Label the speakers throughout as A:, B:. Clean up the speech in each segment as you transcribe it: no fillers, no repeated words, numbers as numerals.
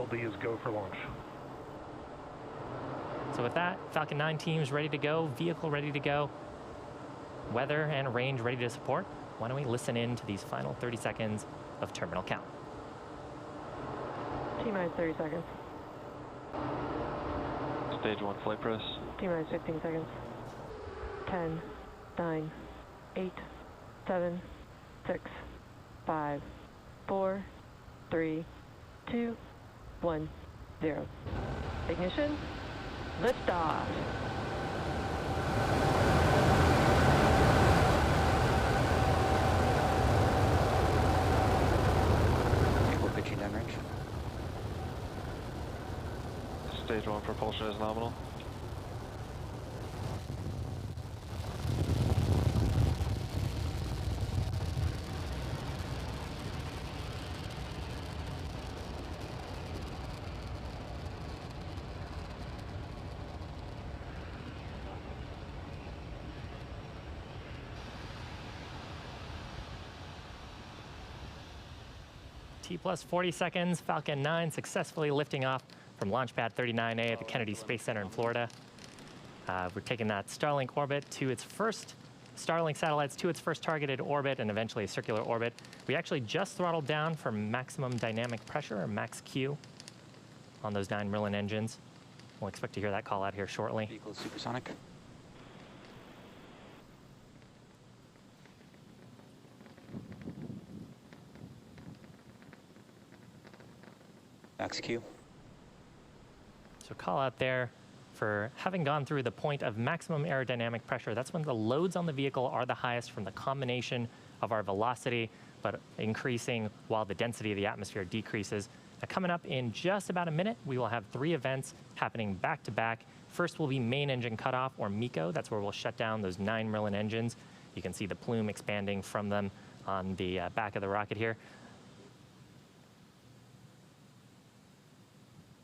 A: LD is go for launch.
B: So with that, Falcon 9 teams ready to go, vehicle ready to go, weather and range ready to support. Why don't we listen in to these final 30 seconds of terminal count.
C: T-minus 30 seconds.
D: Stage 1 flight press.
C: T-minus 15 seconds. 10, 9, 8, 7, 6, 5, 4, 3, 2, 1, 0. Ignition. Liftoff.
E: We're pitching downrange.
D: Stage 1 propulsion is nominal.
B: T plus 40 seconds, Falcon 9 successfully lifting off from Launch Pad 39A at the Kennedy Space Center in Florida. We're taking that Starlink orbit to its first, Starlink satellites to its first targeted orbit and eventually a circular orbit. We actually just throttled down for maximum dynamic pressure, or max Q, on those 9 Merlin engines. We'll expect to hear that call out here shortly.
E: Vehicle is supersonic. Max Q.
B: So call out there for having gone through the point of maximum aerodynamic pressure. That's when the loads on the vehicle are the highest from the combination of our velocity, but increasing while the density of the atmosphere decreases. Now, coming up in just about a minute, we will have 3 events happening back to back. First will be main engine cutoff, or MECO. That's where we'll shut down those 9 Merlin engines. You can see the plume expanding from them on the back of the rocket here.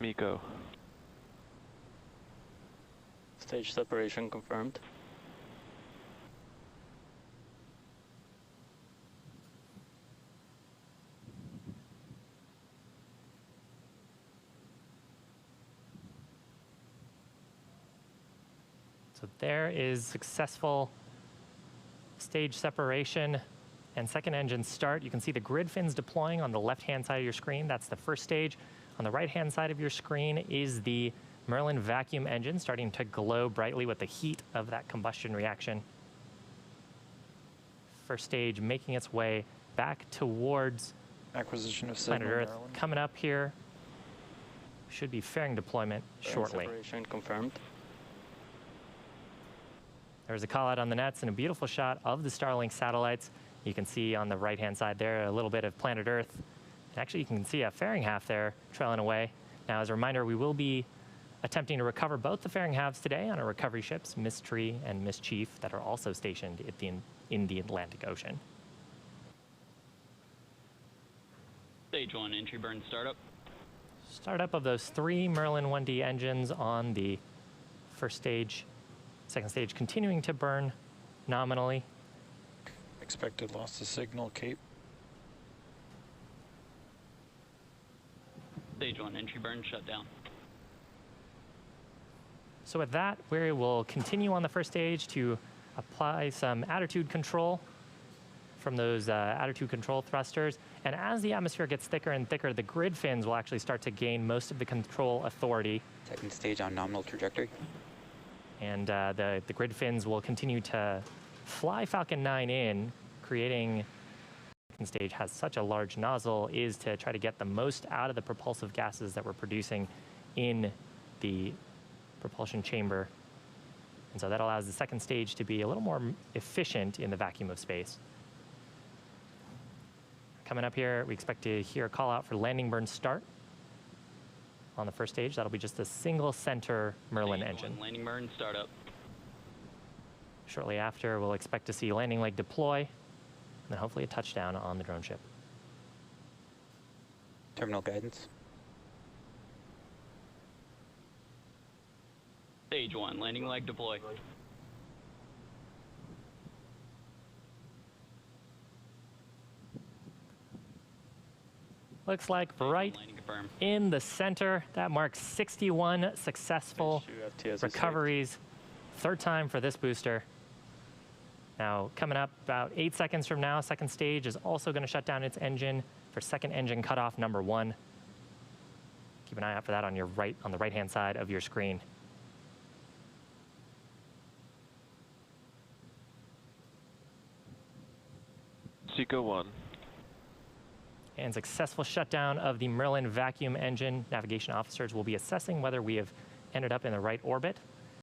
D: MECO.
F: Stage separation confirmed.
B: So there is successful stage separation and second engine start. You can see the grid fins deploying on the left-hand side of your screen. That's the first stage. On the right-hand side of your screen is the Merlin vacuum engine starting to glow brightly with the heat of that combustion reaction. First stage making its way back towards
G: acquisition of
B: planet Earth.
G: Maryland.
B: Coming up here, should be fairing deployment shortly.
F: Separation confirmed.
B: There's a call out on the nets and a beautiful shot of the Starlink satellites. You can see on the right-hand side there a little bit of planet Earth. And actually, you can see a fairing half there trailing away. Now, as a reminder, we will be attempting to recover both the fairing halves today on our recovery ships, Mystery and Mischief, that are also stationed at in the Atlantic Ocean.
F: Stage 1 entry burn startup.
B: Startup of those 3 Merlin 1D engines on the first stage. Second stage continuing to burn nominally.
G: Expected loss of signal, Cape.
F: Stage 1 entry burn shut down.
B: So with that, we will continue on the first stage to apply some attitude control from those attitude control thrusters. And as the atmosphere gets thicker and thicker, the grid fins will actually start to gain most of the control authority.
E: Second stage on nominal trajectory.
B: And the grid fins will continue to fly Falcon 9 in, creating second stage has such a large nozzle is to try to get the most out of the propulsive gases that we're producing in the propulsion chamber. And so that allows the second stage to be a little more efficient in the vacuum of space. Coming up here, we expect to hear a call out for landing burn start on the first stage. That'll be just a single center Merlin engine.
F: Landing burn startup.
B: Shortly after, we'll expect to see landing leg deploy, and then hopefully a touchdown on the drone ship.
E: Terminal guidance.
F: Stage 1, landing leg deploy.
B: Looks like
F: Stage one
B: right
F: landing confirmed.
B: in the center. That marks 61 successful recoveries. Third time for this booster. Now, coming up about 8 seconds from now, second stage is also going to shut down its engine for second engine cutoff number 1. Keep an eye out for that on your right, on the right-hand side of your screen.
D: Seco 1.
B: And successful shutdown of the Merlin vacuum engine. Navigation officers will be assessing whether we have ended up in the right orbit.